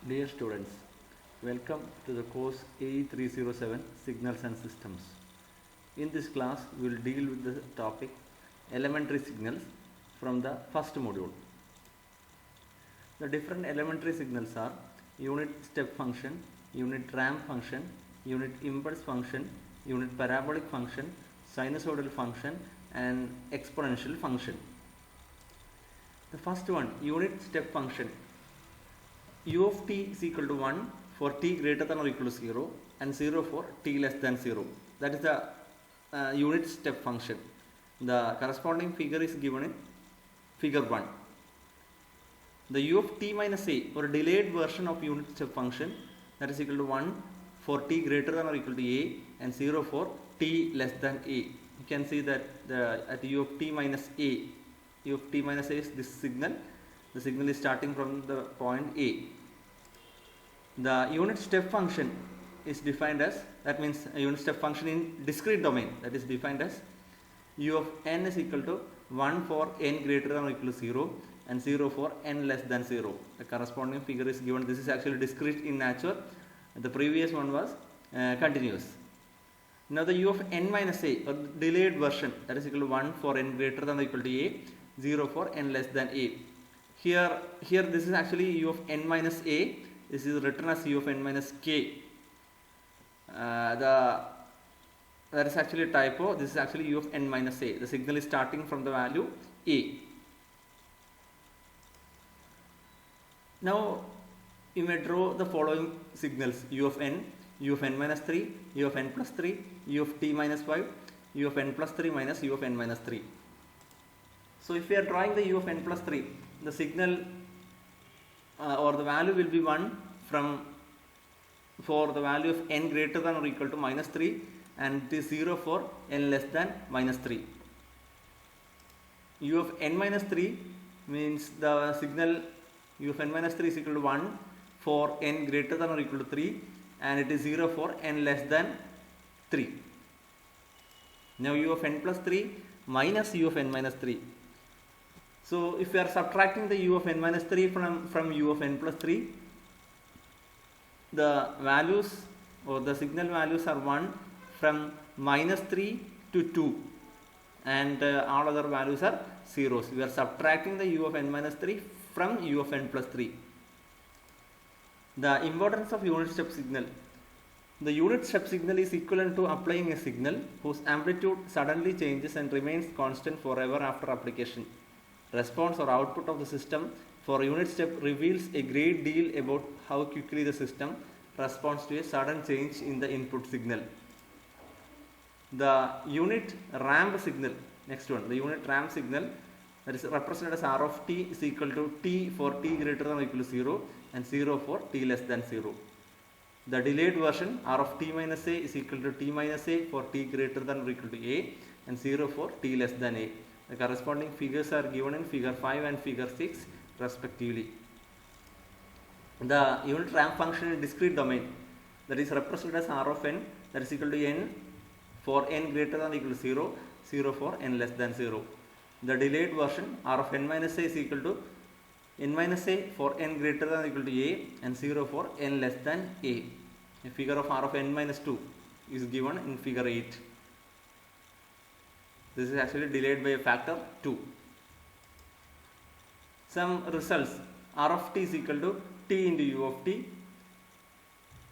Dear students, welcome to the course A307 Signals and Systems. In this class, we will deal with the topic elementary signals from the first module. The different elementary signals are unit step function, unit ramp function, unit impulse function, unit parabolic function, sinusoidal function and exponential function. The first one, unit step function. U of t is equal to 1 for t greater than or equal to 0 and 0 for t less than 0. That is the unit step function. The corresponding figure is given in figure 1. The u of t minus a, or delayed version of unit step function, that is equal to 1 for t greater than or equal to a and 0 for t less than a. You can see that at u of t minus a, u of t minus a is this signal. The signal is starting from the point A. The unit step function is defined as, that means a unit step function in discrete domain, that is defined as u of n is equal to 1 for n greater than or equal to 0 and 0 for n less than 0. The corresponding figure is given. This is actually discrete in nature. The previous one was continuous. Now the u of n minus a, or delayed version, that is equal to 1 for n greater than or equal to a, 0 for n less than a. Here this is actually u of n minus a. This is written as u of n minus k. That is actually a typo. This is actually u of n minus a. The signal is starting from the value a. Now you may draw the following signals: u of n minus 3, u of n plus 3, u of t minus 5, u of n plus 3 minus u of n minus 3. So if we are drawing the u of n plus 3, the signal or the value will be 1 for the value of n greater than or equal to minus 3, and it is 0 for n less than minus 3. U of n minus 3 means the signal u of n minus 3 is equal to 1 for n greater than or equal to 3, and it is 0 for n less than 3. Now u of n plus 3 minus u of n minus 3. So if we are subtracting the u of n minus 3 from u of n plus 3, the values or the signal values are 1 from minus 3 to 2, and all other values are zeros. We are subtracting the u of n minus 3 from u of n plus 3. The importance of unit step signal. The unit step signal is equivalent to applying a signal whose amplitude suddenly changes and remains constant forever after application. Response or output of the system for unit step reveals a great deal about how quickly the system responds to a sudden change in the input signal. The unit ramp signal, next one, the unit ramp signal, that is represented as r of t is equal to t for t greater than or equal to 0 and 0 for t less than 0. The delayed version, r of t minus a is equal to t minus a for t greater than or equal to a and 0 for t less than a. The corresponding figures are given in figure 5 and figure 6 respectively. The unit ramp function in discrete domain, that is represented as r of n, that is equal to n for n greater than or equal to 0, 0 for n less than 0. The delayed version, r of n minus a is equal to n minus a for n greater than or equal to a and 0 for n less than a. A figure of r of n minus 2 is given in figure 8. This is actually delayed by a factor 2. Some results: r of t is equal to t into u of t.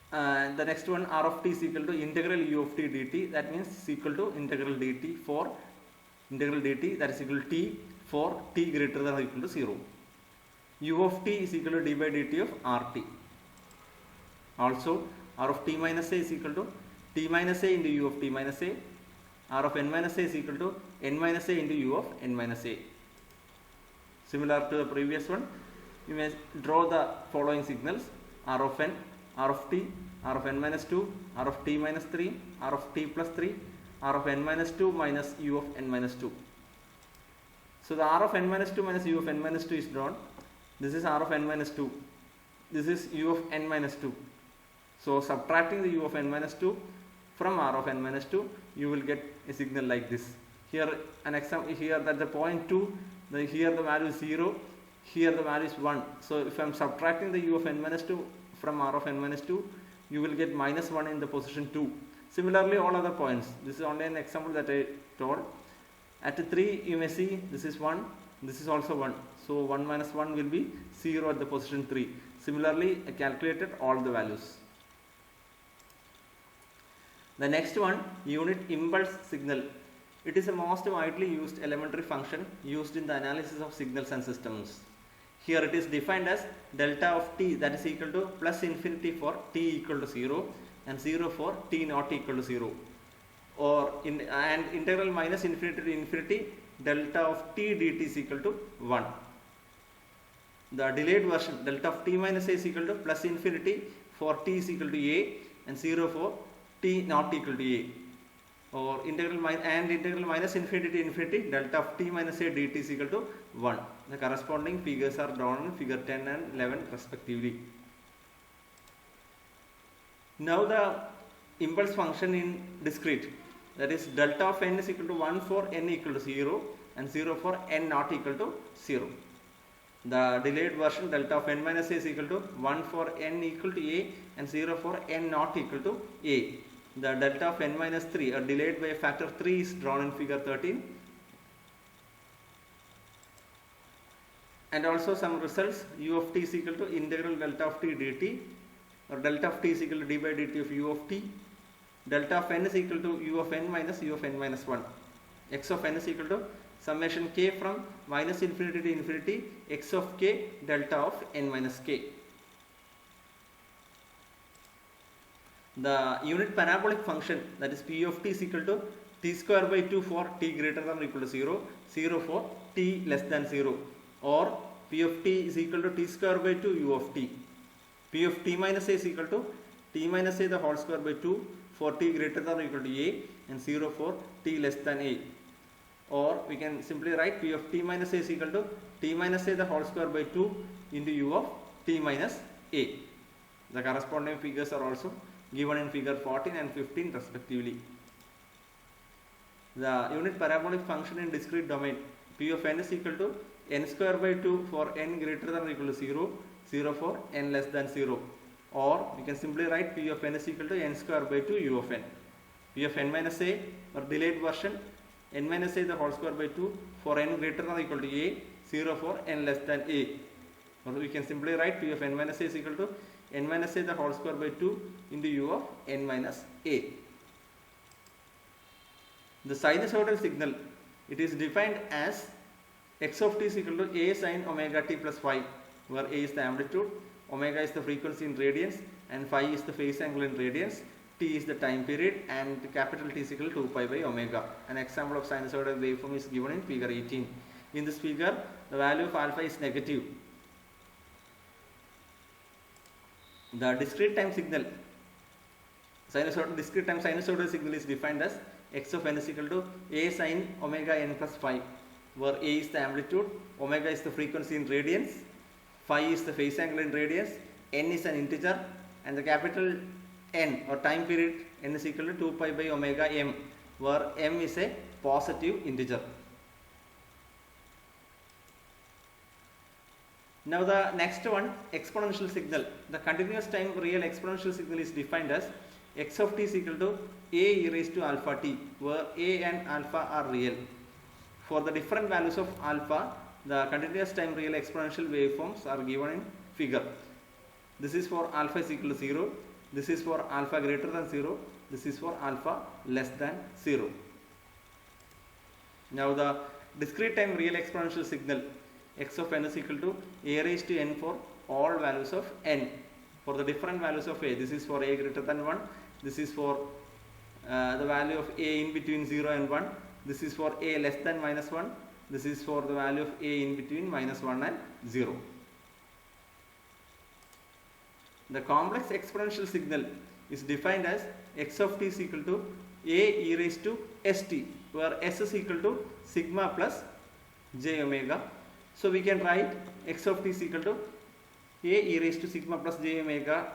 The next one, r of t is equal to integral u of t dt. That means it's equal to integral dt for integral dt, that is equal to t for t greater than or equal to 0. U of t is equal to d by dt of rt. Also, r of t minus a is equal to t minus a into u of t minus a. R of n minus a is equal to n minus a into u of n minus a. Similar to the previous one, you may draw the following signals: r of n, r of t, r of n minus 2, r of t minus 3, r of t plus 3, r of n minus 2 minus u of n minus 2. So the r of n minus 2 minus u of n minus 2 is drawn. This is r of n minus 2. This is u of n minus 2. So subtracting the u of n minus 2 from r of n minus 2, you will get a signal like this. Here an example, here that the point 2, here the value is 0, here the value is 1. So if I am subtracting the u of n minus 2 from r of n minus 2, you will get minus 1 in the position 2. Similarly, all other points. This is only an example that I told. At 3, you may see this is 1, this is also 1. So 1 minus 1 will be 0 at the position 3. Similarly, I calculated all the values. The next one, unit impulse signal. It is a most widely used elementary function used in the analysis of signals and systems. Here it is defined as delta of t, that is equal to plus infinity for t equal to 0 and 0 for t not equal to 0, and integral minus infinity to infinity delta of t dt is equal to 1. The delayed version, delta of t minus a is equal to plus infinity for t is equal to a and 0 for t not equal to a, or integral minus infinity to infinity delta of t minus a dt is equal to 1. The corresponding figures are drawn in figure 10 and 11 respectively. Now the impulse function in discrete, that is delta of n is equal to 1 for n equal to 0 and 0 for n not equal to 0. The delayed version, delta of n minus a is equal to 1 for n equal to a and 0 for n not equal to a. The delta of n minus 3, delayed by a factor 3, is drawn in figure 13. And also some results, u of t is equal to integral delta of t dt, or delta of t is equal to d by dt of u of t. Delta of n is equal to u of n minus u of n minus 1. X of n is equal to summation k from minus infinity to infinity x of k delta of n minus k. The unit parabolic function, that is p of t is equal to t square by 2 for t greater than or equal to 0, 0 for t less than 0, or p of t is equal to t square by 2 u of t. P of t minus a is equal to t minus a the whole square by 2 for t greater than or equal to a and 0 for t less than a. Or we can simply write p of t minus a is equal to t minus a the whole square by 2 into u of t minus a. The corresponding figures are also given in figure 14 and 15 respectively. The unit parabolic function in discrete domain, p of n is equal to n square by 2 for n greater than or equal to 0, 0 for n less than 0, or we can simply write p of n is equal to n square by 2 u of n. P of n minus a, or delayed version, n minus a the whole square by 2 for n greater than or equal to a, 0 for n less than a, or we can simply write p of n minus a is equal to n minus a the whole square by 2 into u of n minus a. The sinusoidal signal, it is defined as x of t is equal to a sin omega t plus phi, where a is the amplitude, omega is the frequency in radians, and phi is the phase angle in radians, t is the time period, and capital T is equal to 2 pi by omega. An example of sinusoidal waveform is given in figure 18. In this figure, the value of alpha is negative. The discrete time signal, discrete time sinusoidal signal is defined as x of n is equal to a sin omega n plus phi, where a is the amplitude, omega is the frequency in radians, phi is the phase angle in radians, n is an integer, and the capital N, or time period, n is equal to 2 pi by omega m, where m is a positive integer. Now the next one, exponential signal. The continuous time real exponential signal is defined as x of t is equal to a e raised to alpha t, where a and alpha are real. For the different values of alpha, the continuous time real exponential waveforms are given in figure. This is for alpha is equal to 0, this is for alpha greater than 0, this is for alpha less than 0. Now the discrete time real exponential signal, x of n is equal to a raised to n for all values of n. For the different values of a, this is for a greater than 1, this is for the value of a in between 0 and 1, this is for a less than minus 1, this is for the value of a in between minus 1 and 0. The complex exponential signal is defined as x of t is equal to a e raised to st, where s is equal to sigma plus j omega. So we can write x of t is equal to a e raised to sigma plus j omega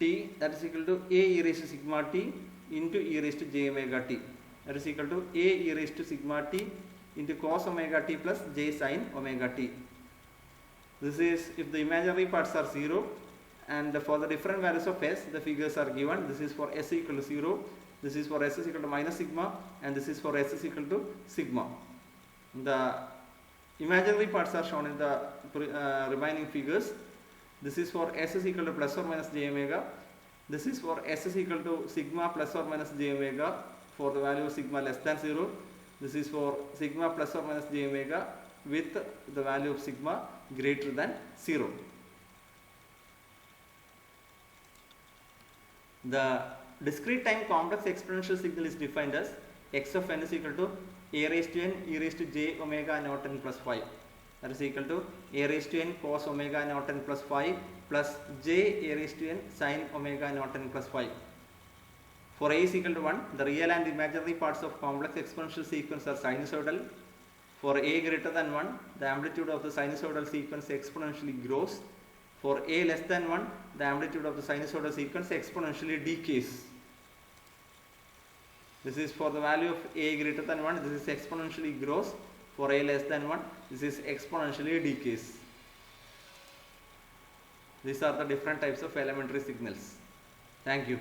t, that is equal to a e raised to sigma t into e raised to j omega t, that is equal to a e raised to sigma t into cos omega t plus j sin omega t. This is if the imaginary parts are 0, and for the different values of s, the figures are given. This is for s equal to 0, this is for s is equal to minus sigma, and this is for s is equal to sigma. The imaginary parts are shown in the remaining figures. This is for s is equal to plus or minus j omega. This is for s is equal to sigma plus or minus j omega for the value of sigma less than 0. This is for sigma plus or minus j omega with the value of sigma greater than 0. The discrete time complex exponential signal is defined as x of n is equal to a raised to n e raised to j omega naught n plus 5. That is equal to a raised to n cos omega naught n plus 5 plus j a raised to n sin omega naught n plus 5. For a is equal to 1, the real and imaginary parts of complex exponential sequence are sinusoidal. For a greater than 1, the amplitude of the sinusoidal sequence exponentially grows. For a less than 1, the amplitude of the sinusoidal sequence exponentially decays. This is for the value of a greater than 1, this is exponentially grows. For a less than 1, this is exponentially decays. These are the different types of elementary signals. Thank you.